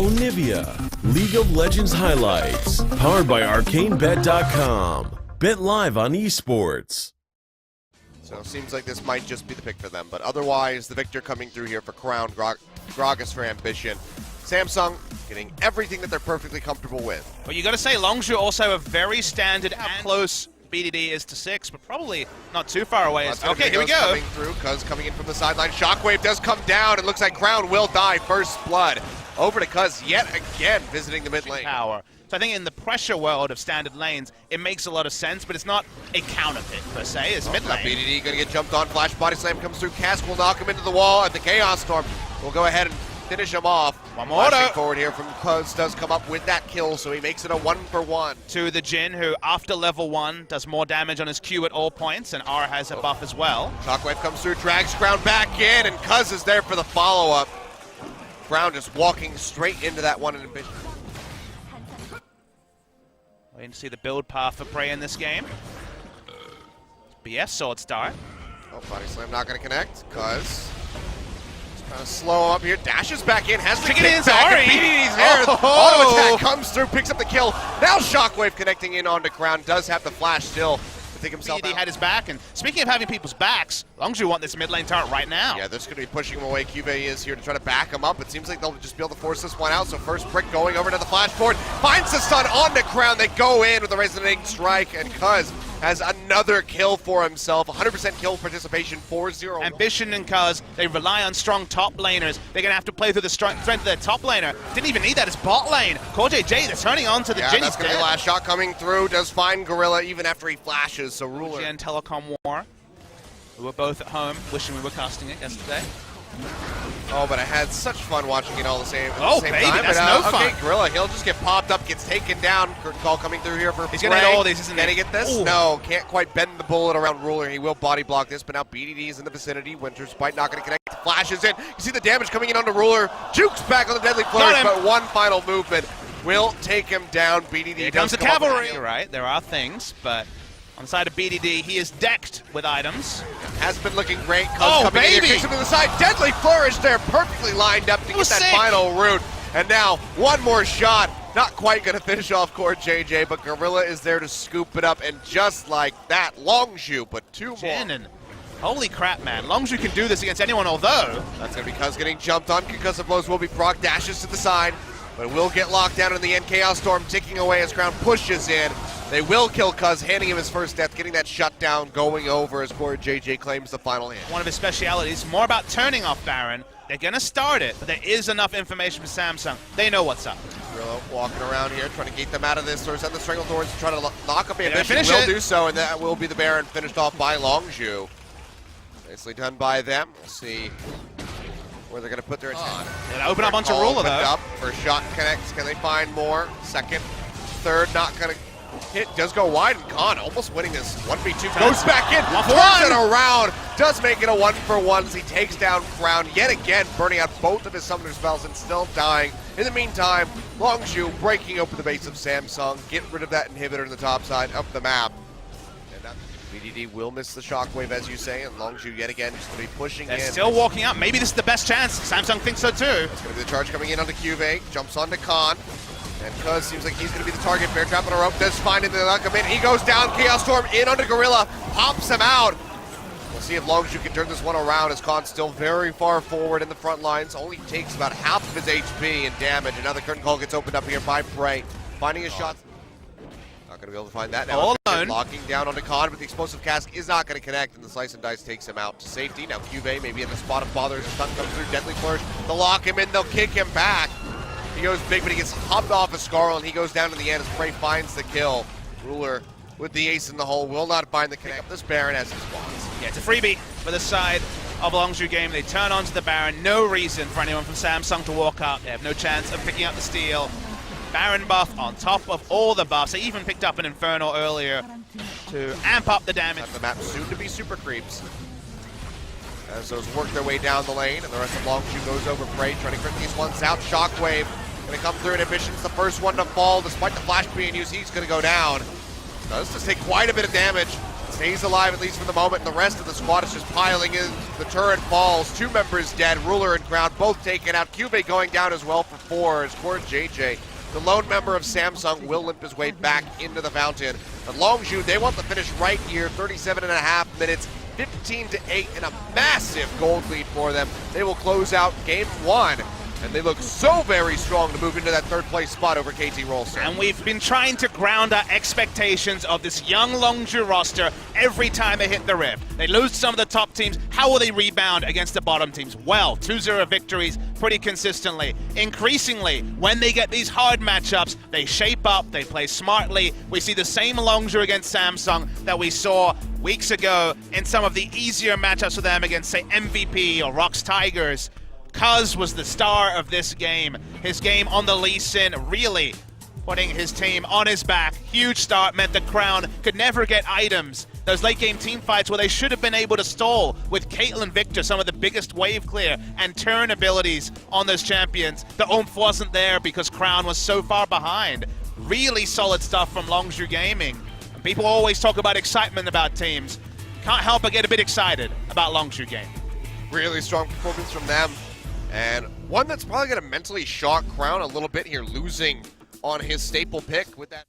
Onivia, League of Legends highlights, powered by ArcaneBet.com. Bet live on esports. So it seems like this might just be the pick for them, but otherwise the victor coming through here for Crown, Gragas for Ambition. Samsung getting everything that they're perfectly comfortable with. But you got to say, Longzhu also a very standard and close BDD is to 6, but probably not too far away. Okay, here we go. Coming through, Cuz coming in from the sideline. Shockwave does come down. It looks like Crown will die. First blood. Over to Cuz yet again, visiting the mid lane. Power. So I think in the pressure world of standard lanes, it makes a lot of sense, but it's not a counter pick per se. It's mid lane. BDD gonna get jumped on. Flash body slam comes through. Cask will knock him into the wall, and the Chaos Storm will go ahead and finish him off. One more forward here from Cuz does come up with that kill, so he makes it a 1-for-1. To the Jhin, who after level 1 does more damage on his Q at all points, and R has a buff as well. Shockwave comes through, drags Crown back in, and Cuz is there for the follow-up. Crown just walking straight into that one in Ambition. Waiting to see the build path for Prey in this game. BS Sword Star. Oh, body slam not going to connect. Cuz trying to slow him up here. Dashes back in. Has to get back. BDD's there. Auto attack comes through, picks up the kill. Now Shockwave connecting in onto Crown. Does have the flash still to take himself out. He had his back. And speaking of having people's backs, Longzhu want this mid lane turret right now. Yeah, this is going to be pushing him away. Cube is here to try to back him up. It seems like they'll just be able to force this one out. So first brick going over to the flash forward. Finds the stun onto Crown. They go in with a resonating strike. And Cuz has another kill for himself. 100% kill participation, 4-0. Ambition and Cuz, they rely on strong top laners. They're going to have to play through the strength of their top laner. Didn't even need that as bot lane. Core JJ, they're turning on to the Jhin. That's going to be the last shot coming through. Does find Gorilla even after he flashes. So Ruler. And Telecom War. We were both at home wishing we were casting it yesterday. Oh, but I had such fun watching it all the same, baby, time. That's no fun. Okay, Gorilla, he'll just get popped up, gets taken down. Curtain call coming through here for He's going to hit all these, isn't he? Can he get this? Ooh. No, can't quite bend the bullet around Ruler. He will body block this, but now BDD is in the vicinity. Winter's Bite not going to connect. Flashes in. You see the damage coming in onto Ruler. Jukes back on the Deadly Flourish, but one final movement will take him down. BDD Here comes the cavalry. You're right, there are things, but on the side of BDD, he is decked with items. Has been looking great. Cuz coming in here, kicks him to the side. Deadly Flourish there, perfectly lined up to get that final root. And now, one more shot. Not quite going to finish off Core JJ, but Gorilla is there to scoop it up. And just like that, Longzhu, but two more. And holy crap, man. Longzhu can do this against anyone, although that's going to be Cuz getting jumped on. Concussive blows will be proc, dashes to the side, but will get locked down in the end. Chaos Storm ticking away as Crown pushes in. They will kill Cuz, handing him his first death, getting that shutdown going over as Core JJ claims the final hit. One of his specialities, more about turning off Baron. They're going to start it, but there is enough information for Samsung. They know what's up. Grillo walking around here, trying to gate them out of this. Or set the Stranglethorns to try to knock up Ambition. Will do so, and that will be the Baron finished off by Longzhu. Nicely done by them. We'll see where they're going to put their attention. They're going to open up onto Ruler, though. Up. First shot connects. Can they find more? Second, third, not going to hit. Does go wide, and Khan almost winning this 1v2. Goes back in, turns it around. Does make it a 1-for-1 as he takes down Crown yet again, burning out both of his summoner spells and still dying. In the meantime, Longzhu breaking open the base of Samsung. Get rid of that inhibitor in the top side of the map. BDD will miss the shockwave, as you say, and Longzhu yet again just going to be pushing in. They're still walking out. Maybe this is the best chance. Samsung thinks so too. It's going to be the charge coming in onto Cuvée. Jumps onto Khan. And Cuz seems like he's going to be the target. Bear trap on a rope. Does find him to knock him in. He goes down. Chaos Storm in onto Gorilla. Pops him out. We'll see if Longzhu can turn this one around as Khan's still very far forward in the front lines. Only takes about half of his HP and damage. And now the curtain call gets opened up here by Prey. Finding his shot. Not going to be able to find that now. All alone. Locking down onto Khan, but the explosive cask is not going to connect, and the slice and dice takes him out to safety. Now Cuvée maybe in the spot of bother as the stun comes through. Deadly Flourish. They'll lock him in. They'll kick him back. He goes big, but he gets hopped off of Scarl, and he goes down to the end as Prey finds the kill. Ruler with the ace in the hole will not find the connect. This Baron as he spawns. Yeah, it's a freebie for the side of Longzhu game. They turn onto the Baron. No reason for anyone from Samsung to walk up. They have no chance of picking up the steal. Baron buff on top of all the buffs. They even picked up an Inferno earlier to amp up the damage. The map soon to be super creeps as those work their way down the lane, and the rest of Longzhu goes over Prey, trying to crit these ones out. Shockwave going to come through, and Ambition's the first one to fall. Despite the flash being used, he's going to go down. Does just take quite a bit of damage. stays alive at least for the moment. The rest of the squad is just piling in. The turret falls. 2 members dead. Ruler and Crown both taken out. Cube going down as well for 4. Score JJ. The lone member of Samsung will limp his way back into the fountain. But Longzhu, they want the finish right here. 37.5 minutes, 15-8, and a massive gold lead for them. They will close out game 1. And they look so very strong to move into that 3rd place spot over KT Rolster. And we've been trying to ground our expectations of this young Longzhu roster every time they hit the rift. They lose some of the top teams. How will they rebound against the bottom teams? Well, 2-0 victories pretty consistently. Increasingly, when they get these hard matchups, they shape up, they play smartly. We see the same Longzhu against Samsung that we saw weeks ago in some of the easier matchups for them against, say, MVP or Rox Tigers. Cuz was the star of this game. His game on the Lee Sin, really putting his team on his back. Huge start meant the Crown could never get items. Those late game team fights where they should have been able to stall with Caitlyn Victor, some of the biggest wave clear and turn abilities on those champions. The oomph wasn't there because Crown was so far behind. Really solid stuff from Longzhu Gaming. People always talk about excitement about teams. Can't help but get a bit excited about Longzhu Gaming. Really strong performance from them. And one that's probably going to mentally shock Crown a little bit here, losing on his staple pick with that.